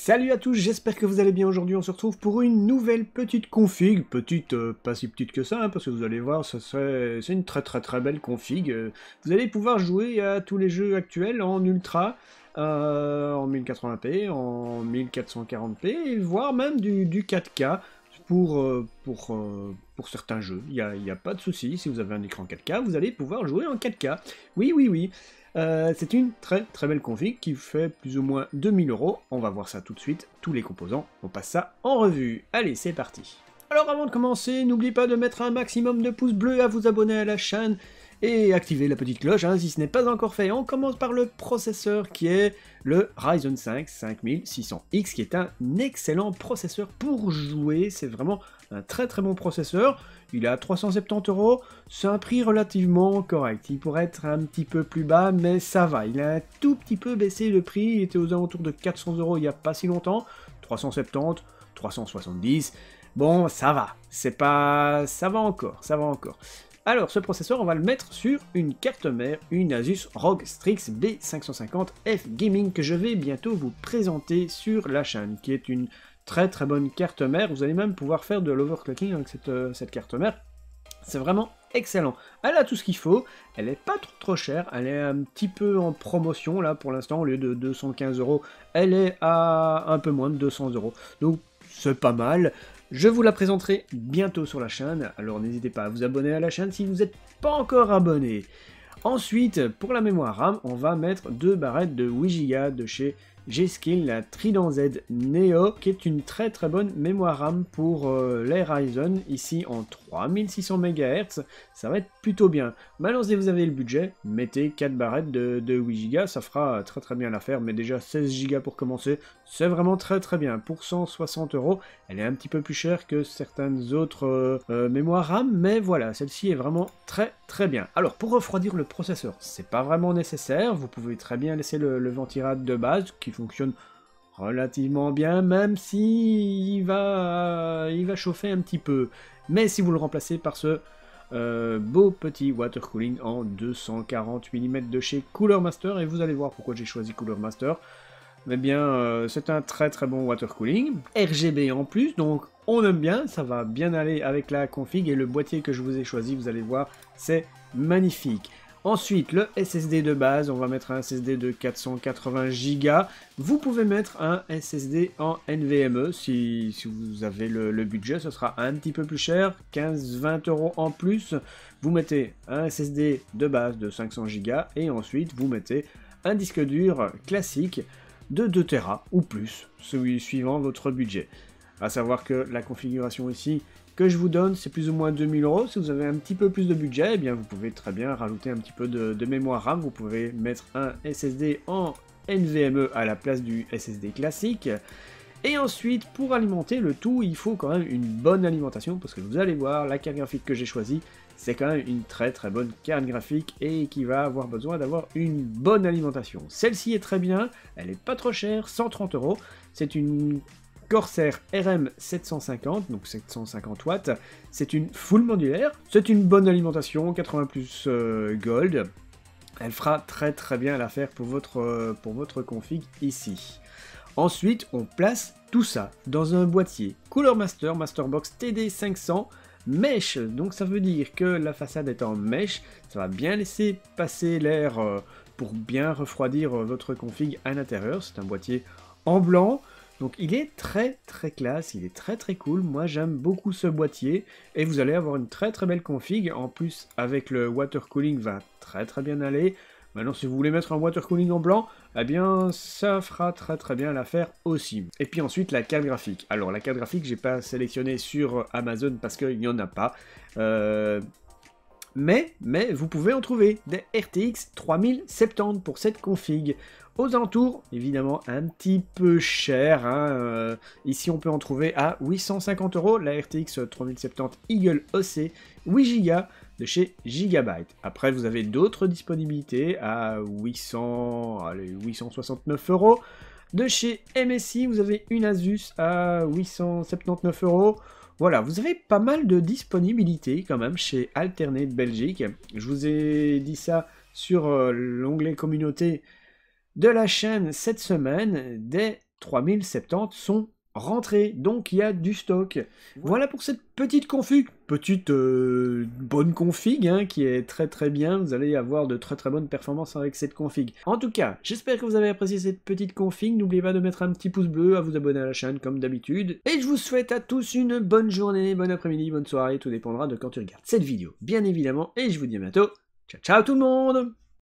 Salut à tous, j'espère que vous allez bien. Aujourd'hui on se retrouve pour une nouvelle petite config, petite, pas si petite que ça, hein, parce que vous allez voir, c'est une très belle config. Vous allez pouvoir jouer à tous les jeux actuels en ultra, en 1080p, en 1440p, et voire même du 4K pour certains jeux. Il y a pas de souci, si vous avez un écran 4K, vous allez pouvoir jouer en 4K. Oui. C'est une très belle config qui fait plus ou moins 2000 €. On va voir ça tout de suite, tous les composants, on passe ça en revue. Allez, c'est parti. Alors avant de commencer, n'oubliez pas de mettre un maximum de pouces bleus, à vous abonner à la chaîne et activer la petite cloche si ce n'est pas encore fait. On commence par le processeur qui est le Ryzen 5 5600X, qui est un excellent processeur pour jouer. C'est vraiment un très bon processeur. Il est à 370 €, c'est un prix relativement correct. Il pourrait être un petit peu plus bas, mais ça va. Il a un tout petit peu baissé le prix, il était aux alentours de 400 € il n'y a pas si longtemps. 370, 370, bon, ça va. Ça va encore. Alors, ce processeur, on va le mettre sur une carte mère, une Asus ROG Strix B550F Gaming, que je vais bientôt vous présenter sur la chaîne, qui est une très bonne carte mère. Vous allez même pouvoir faire de l'overclocking avec cette carte mère. C'est vraiment excellent. Elle a tout ce qu'il faut, elle est pas trop chère, elle est un petit peu en promotion là pour l'instant. Au lieu de 215 €, elle est à un peu moins de 200 €. Donc c'est pas mal. Je vous la présenterai bientôt sur la chaîne, alors n'hésitez pas à vous abonner à la chaîne si vous n'êtes pas encore abonné. Ensuite, pour la mémoire RAM, on va mettre 2 barrettes de 8 Go de chez G-Skill, la Trident Z Neo, qui est une très bonne mémoire RAM pour les Ryzen, ici en 3600 MHz, ça va être plutôt bien. Maintenant, si vous avez le budget, mettez 4 barrettes de 8 Go, ça fera très bien l'affaire, mais déjà 16 Go pour commencer, c'est vraiment très bien. Pour 160 €, elle est un petit peu plus chère que certaines autres mémoires RAM, mais voilà, celle-ci est vraiment très bien. Alors, pour refroidir le processeur, c'est pas vraiment nécessaire, vous pouvez très bien laisser le ventirad de base, qui fonctionne relativement bien, même si il va chauffer un petit peu. Mais si vous le remplacez par ce beau petit water cooling en 240 mm de chez Cooler Master, et vous allez voir pourquoi j'ai choisi Cooler Master. Eh bien, c'est un très bon water cooling, RGB en plus, donc on aime bien, ça va bien aller avec la config, et le boîtier que je vous ai choisi, vous allez voir, c'est magnifique. Ensuite, le SSD de base, on va mettre un SSD de 480 Go. Vous pouvez mettre un SSD en NVMe si vous avez le budget, ce sera un petit peu plus cher, 15-20 € en plus. Vous mettez un SSD de base de 500 Go et ensuite vous mettez un disque dur classique de 2 Tera ou plus, celui suivant votre budget. À savoir que la configuration ici que je vous donne, c'est plus ou moins 2000 €. Si vous avez un petit peu plus de budget, eh bien vous pouvez très bien rajouter un petit peu de mémoire RAM. Vous pouvez mettre un SSD en NVMe à la place du SSD classique. Et ensuite, pour alimenter le tout, il faut quand même une bonne alimentation, parce que vous allez voir, la carte graphique que j'ai choisie, c'est quand même une très bonne carte graphique et qui va avoir besoin d'avoir une bonne alimentation. Celle-ci est très bien, elle est pas trop chère, 130 €. C'est une Corsair RM 750, donc 750 watts, c'est une full modulaire, c'est une bonne alimentation, 80 plus gold, elle fera très bien l'affaire pour votre config ici. Ensuite, on place tout ça dans un boîtier Cooler Master Masterbox TD500 Mesh, donc ça veut dire que la façade est en mesh, ça va bien laisser passer l'air pour bien refroidir votre config à l'intérieur. C'est un boîtier en blanc. Donc il est très classe, il est très cool, moi j'aime beaucoup ce boîtier, et vous allez avoir une très belle config, en plus avec le water cooling va très bien aller. Maintenant si vous voulez mettre un water cooling en blanc, eh bien ça fera très bien l'affaire aussi. Et puis ensuite la carte graphique. Alors la carte graphique j'ai pas sélectionné sur Amazon parce qu'il n'y en a pas. Mais vous pouvez en trouver des RTX 3070 pour cette config. Aux alentours, évidemment, un petit peu cher. Ici, on peut en trouver à 850 €, la RTX 3070 Eagle OC 8 Go de chez Gigabyte. Après, vous avez d'autres disponibilités à 869 €. De chez MSI, vous avez une Asus à 879 €. Voilà, vous avez pas mal de disponibilité quand même chez Alternate Belgique. Je vous ai dit ça sur l'onglet communauté de la chaîne cette semaine, des 3070 sont rentrés, donc il y a du stock. Voilà pour cette petite config, bonne config, hein, qui est très bien. Vous allez avoir de très bonnes performances avec cette config. En tout cas, j'espère que vous avez apprécié cette petite config. N'oubliez pas de mettre un petit pouce bleu, à vous abonner à la chaîne comme d'habitude. Et je vous souhaite à tous une bonne journée, bon après-midi, bonne soirée, tout dépendra de quand tu regardes cette vidéo, bien évidemment. Et je vous dis à bientôt. Ciao tout le monde!